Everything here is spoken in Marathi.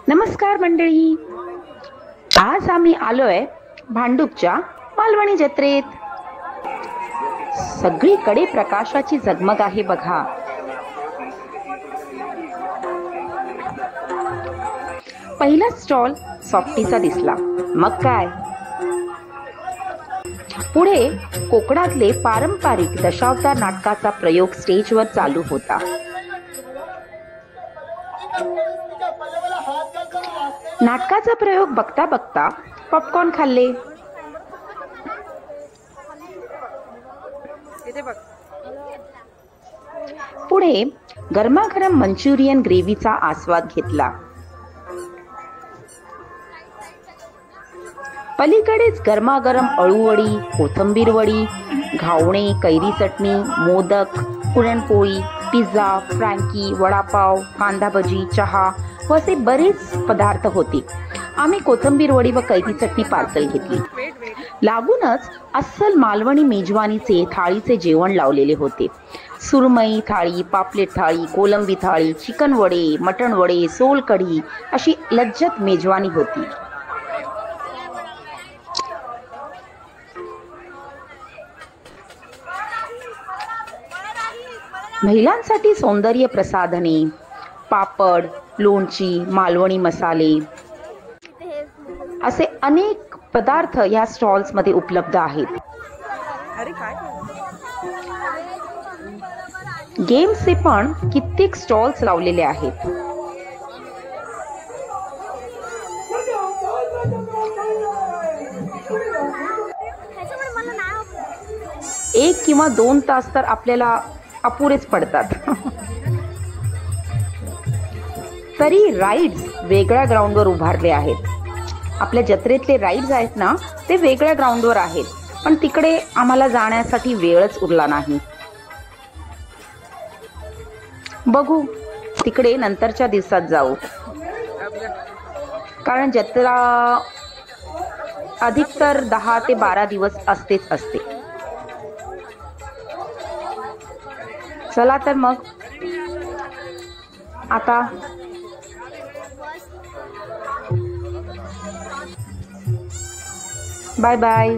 नमस्कार मंडळी, आज आम्ही आलोय भांडूपच्या मालवणी जत्रेत। सगळीकडे प्रकाशाची झगमग आहे बघा। पहिला स्टॉल सॉफ्टीचा दिसला, मग काय पुढे कोकणातले पारंपरिक दशावतार नाटकाचा प्रयोग स्टेजवर चालू होता। नाटकाचा प्रयोग बघता बघता पॉपकॉर्न खाल्ले। पुढे गरमागरम मंचुरियन ग्रेव्हीचा आस्वाद घेतला। पलीकडेच गरमागरम अळूवडी, कोथिंबीर वडी, घावणे, कैरी चटणी, मोदक, पुरणपोळी, पिझ्झा, फ्रँकी, वडापाव, कांदा भजी, चहा व असे बरेच पदार्थ होते। आम्ही कोथिंबीर वडी व कैरी चटणी पार्सल घेतली। लागूनच अस्सल मालवणी मेजवानीचे थाळीचे जेवण लावलेले होते। सुरमई थाळी, पापलेट थाळी, कोलंबी थाळी, चिकन वडे, मटण वडे, सोल कढी अशी लज्जत मेजवानी होती। महिलांसाठी सौंदर्य प्रसाधने, पापड, लोणची, मालवणी मसाले असे अनेक पदार्थ या स्टॉल्स मध्ये उपलब्ध आहेत। गेम्सचे पण कित्येक स्टॉल्स लावलेले आहेत। एक किंवा 2 तास तर आपल्याला अपुरेच पडतात। तरी राईड्स वेगळ्या ग्राउंडवर उभारले आहेत। आपल्या जत्रेतले राईड्स आहेत ना, ते वेगळ्या ग्राउंडवर आहेत, पण तिकडे आम्हाला जाण्यासाठी वेळच उरला नाही। बघू, तिकडे नंतरच्या दिवसात जाऊ, कारण जत्रा अधिक तर 10 ते 12 दिवस असतेच असते। चला तर मग आता बाय बाय।